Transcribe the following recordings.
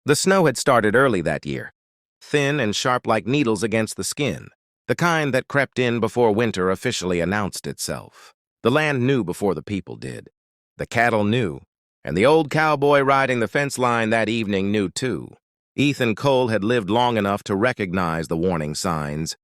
The snow had started early that year, thin and sharp like needles against the skin, the kind that crept in before winter officially announced itself. The land knew before the people did. The cattle knew, and the old cowboy riding the fence line that evening knew too. Ethan Cole had lived long enough to recognize the warning signs.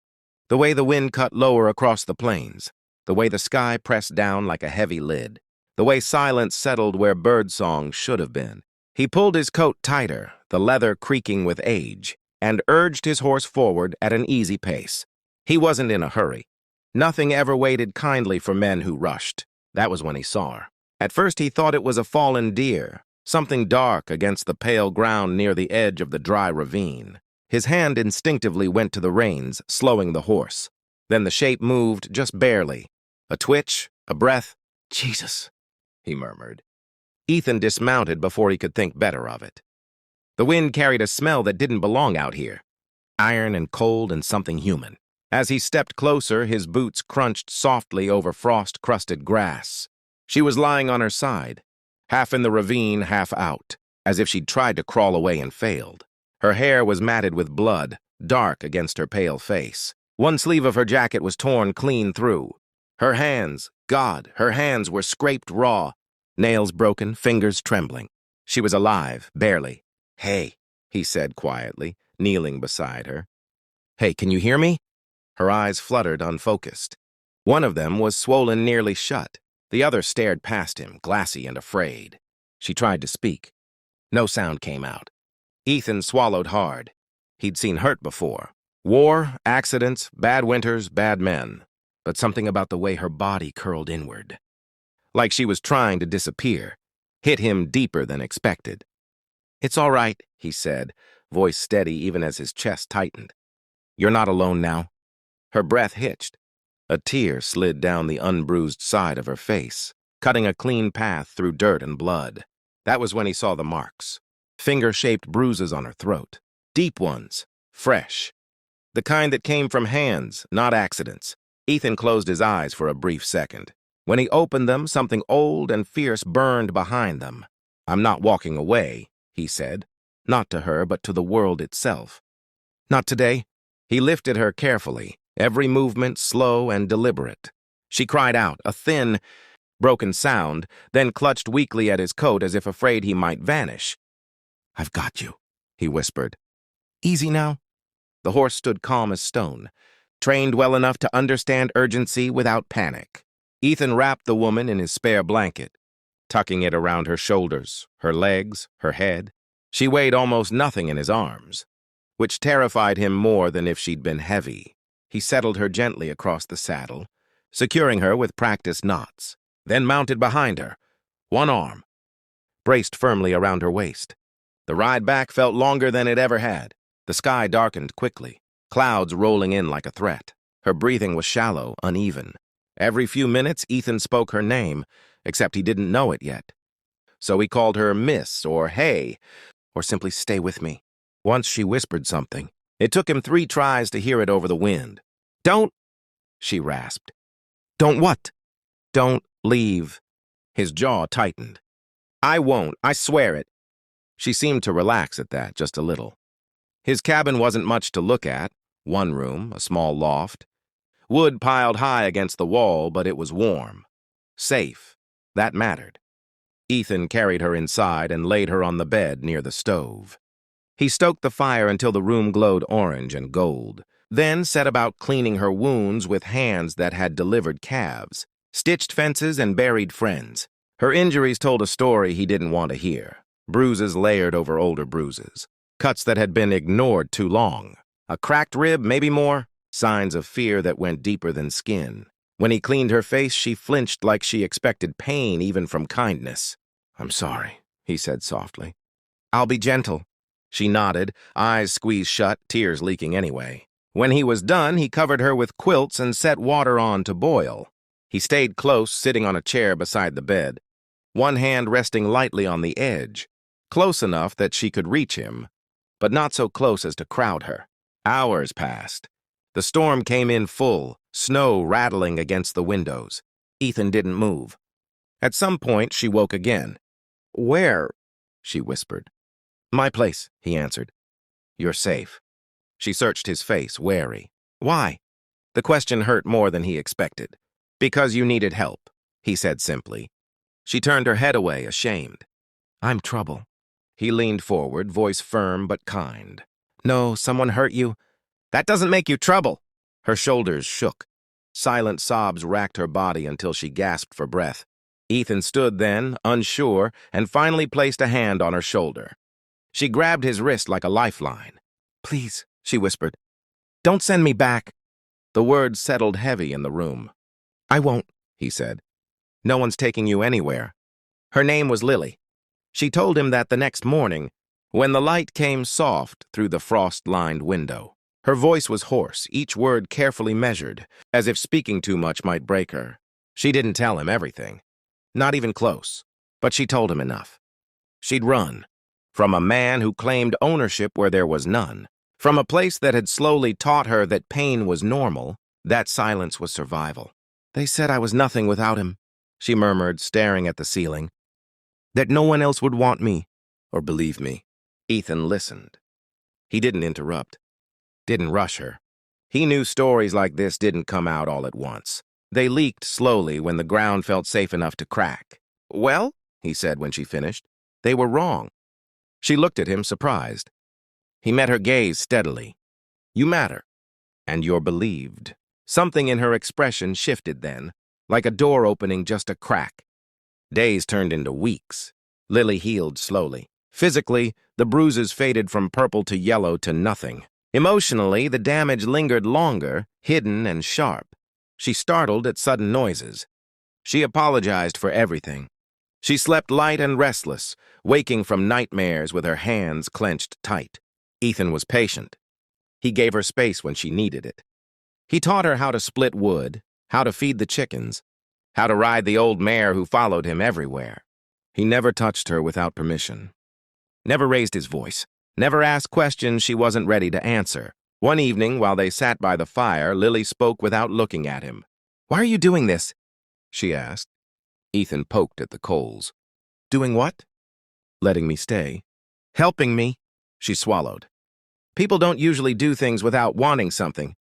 The way the wind cut lower across the plains, the way the sky pressed down like a heavy lid, the way silence settled where birdsong should have been. He pulled his coat tighter, the leather creaking with age, and urged his horse forward at an easy pace. He wasn't in a hurry. Nothing ever waited kindly for men who rushed. That was when he saw her. At first he thought it was a fallen deer, something dark against the pale ground near the edge of the dry ravine. His hand instinctively went to the reins, slowing the horse. Then the shape moved just barely. A twitch, a breath. "Jesus," he murmured. Ethan dismounted before he could think better of it. The wind carried a smell that didn't belong out here. Iron and cold and something human. As he stepped closer, his boots crunched softly over frost-crusted grass. She was lying on her side, half in the ravine, half out, as if she'd tried to crawl away and failed. Her hair was matted with blood, dark against her pale face. One sleeve of her jacket was torn clean through. Her hands, God, her hands were scraped raw, nails broken, fingers trembling. She was alive, barely. "Hey," he said quietly, kneeling beside her. "Hey, can you hear me?" Her eyes fluttered, unfocused. One of them was swollen nearly shut. The other stared past him, glassy and afraid. She tried to speak. No sound came out. Ethan swallowed hard. He'd seen hurt before. War, accidents, bad winters, bad men. But something about the way her body curled inward, like she was trying to disappear, hit him deeper than expected. "It's all right," he said, voice steady even as his chest tightened. "You're not alone now." Her breath hitched. A tear slid down the unbruised side of her face, cutting a clean path through dirt and blood. That was when he saw the marks. Finger-shaped bruises on her throat. Deep ones, fresh. The kind that came from hands, not accidents. Ethan closed his eyes for a brief second. When he opened them, something old and fierce burned behind them. "I'm not walking away," he said. Not to her, but to the world itself. "Not today." He lifted her carefully, every movement slow and deliberate. She cried out, a thin, broken sound, then clutched weakly at his coat as if afraid he might vanish. "I've got you," he whispered. "Easy now." The horse stood calm as stone, trained well enough to understand urgency without panic. Ethan wrapped the woman in his spare blanket, tucking it around her shoulders, her legs, her head. She weighed almost nothing in his arms, which terrified him more than if she'd been heavy. He settled her gently across the saddle, securing her with practiced knots, then mounted behind her, one arm, braced firmly around her waist. The ride back felt longer than it ever had. The sky darkened quickly, clouds rolling in like a threat. Her breathing was shallow, uneven. Every few minutes, Ethan spoke her name, except he didn't know it yet. So he called her Miss, or Hey, or simply Stay with me. Once she whispered something. It took him 3 tries to hear it over the wind. "Don't," she rasped. "Don't what?" "Don't leave." His jaw tightened. "I won't, I swear it." She seemed to relax at that, just a little. His cabin wasn't much to look at. One room, a small loft. Wood piled high against the wall, but it was warm. Safe. That mattered. Ethan carried her inside and laid her on the bed near the stove. He stoked the fire until the room glowed orange and gold, then set about cleaning her wounds with hands that had delivered calves, stitched fences, and buried friends. Her injuries told a story he didn't want to hear. Bruises layered over older bruises. Cuts that had been ignored too long. A cracked rib, maybe more. Signs of fear that went deeper than skin. When he cleaned her face, she flinched like she expected pain even from kindness. "I'm sorry," he said softly. "I'll be gentle." She nodded, eyes squeezed shut, tears leaking anyway. When he was done, he covered her with quilts and set water on to boil. He stayed close, sitting on a chair beside the bed, one hand resting lightly on the edge, close enough that she could reach him, but not so close as to crowd her. Hours passed. The storm came in full, snow rattling against the windows. Ethan didn't move. At some point, she woke again. "Where?" she whispered. My place, he answered. You're safe. She searched his face, wary. Why? The question hurt more than he expected. Because you needed help, he said simply. She turned her head away, ashamed. I'm trouble. He leaned forward, voice firm but kind. No, someone hurt you? That doesn't make you trouble. Her shoulders shook. Silent sobs racked her body until she gasped for breath. Ethan stood then, unsure, and finally placed a hand on her shoulder. She grabbed his wrist like a lifeline. Please, she whispered. Don't send me back. The words settled heavy in the room. I won't, he said. No one's taking you anywhere. Her name was Lily. She told him that the next morning, when the light came soft through the frost-lined window. Her voice was hoarse, each word carefully measured, as if speaking too much might break her. She didn't tell him everything. Not even close. But she told him enough. She'd run. From a man who claimed ownership where there was none. From a place that had slowly taught her that pain was normal, that silence was survival. They said I was nothing without him, she murmured, staring at the ceiling. That no one else would want me, or believe me. Ethan listened. He didn't interrupt. Didn't rush her. He knew stories like this didn't come out all at once. They leaked slowly when the ground felt safe enough to crack. Well, he said when she finished, they were wrong. She looked at him, surprised. He met her gaze steadily. You matter. And you're believed. Something in her expression shifted then, like a door opening just a crack. Days turned into weeks. Lily healed slowly. Physically, the bruises faded from purple to yellow to nothing. Emotionally, the damage lingered longer, hidden and sharp. She startled at sudden noises. She apologized for everything. She slept light and restless, waking from nightmares with her hands clenched tight. Ethan was patient. He gave her space when she needed it. He taught her how to split wood, how to feed the chickens, how to ride the old mare who followed him everywhere. He never touched her without permission. Never raised his voice. Never asked questions she wasn't ready to answer. One evening, while they sat by the fire, Lily spoke without looking at him. Why are you doing this? She asked. Ethan poked at the coals. Doing what? Letting me stay. Helping me, she swallowed. People don't usually do things without wanting something.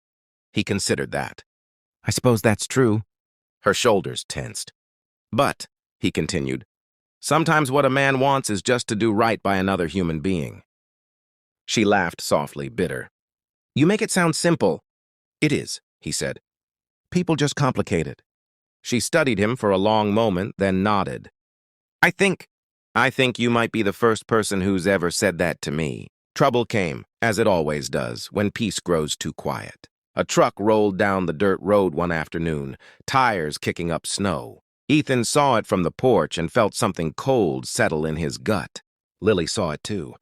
He considered that. I suppose that's true. Her shoulders tensed. But, he continued, sometimes what a man wants is just to do right by another human being. She laughed softly, bitter. You make it sound simple. It is, he said. People just complicate it. She studied him for a long moment, then nodded. I think you might be the first person who's ever said that to me. Trouble came, as it always does, when peace grows too quiet. A truck rolled down the dirt road one afternoon, tires kicking up snow. Ethan saw it from the porch and felt something cold settle in his gut. Lily saw it too.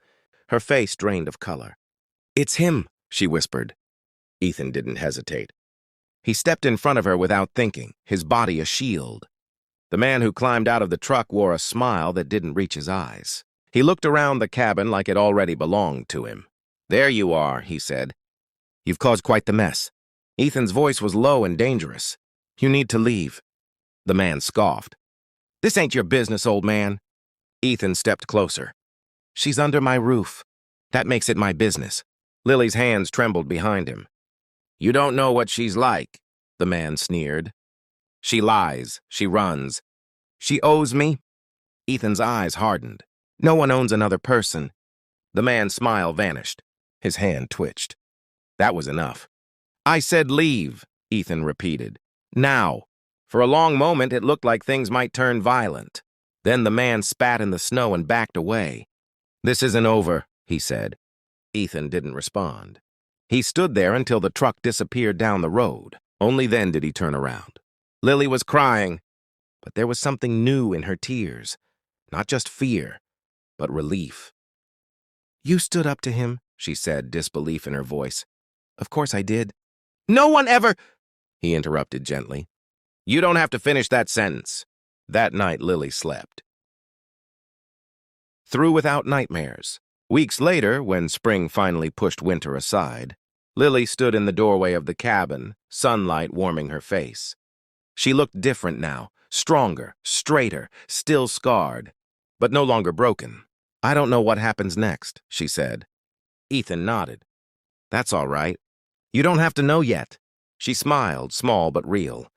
Her face drained of color. It's him, she whispered. Ethan didn't hesitate. He stepped in front of her without thinking, his body a shield. The man who climbed out of the truck wore a smile that didn't reach his eyes. He looked around the cabin like it already belonged to him. There you are, he said. You've caused quite the mess. Ethan's voice was low and dangerous. You need to leave. The man scoffed. This ain't your business, old man. Ethan stepped closer. She's under my roof. That makes it my business. Lily's hands trembled behind him. You don't know what she's like, the man sneered. She lies. She runs. She owes me. Ethan's eyes hardened. No one owns another person. The man's smile vanished. His hand twitched. That was enough. I said leave, Ethan repeated. Now. For a long moment, it looked like things might turn violent. Then the man spat in the snow and backed away. This isn't over, he said. Ethan didn't respond. He stood there until the truck disappeared down the road. Only then did he turn around. Lily was crying, but there was something new in her tears. Not just fear, but relief. You stood up to him, she said, disbelief in her voice. Of course I did. No one ever, he interrupted gently. You don't have to finish that sentence. That night, Lily slept. Through without nightmares. Weeks later, when spring finally pushed winter aside, Lily stood in the doorway of the cabin, sunlight warming her face. She looked different now, stronger, straighter, still scarred, but no longer broken. I don't know what happens next, she said. Ethan nodded. That's all right. You don't have to know yet. She smiled, small but real.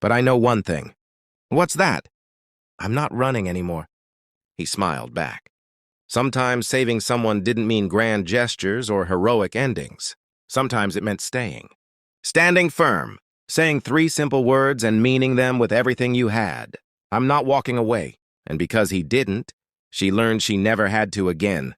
But I know one thing. What's that? I'm not running anymore. He smiled back. Sometimes saving someone didn't mean grand gestures or heroic endings. Sometimes it meant staying. Standing firm, saying 3 simple words and meaning them with everything you had. I'm not walking away. And because he didn't, she learned she never had to again.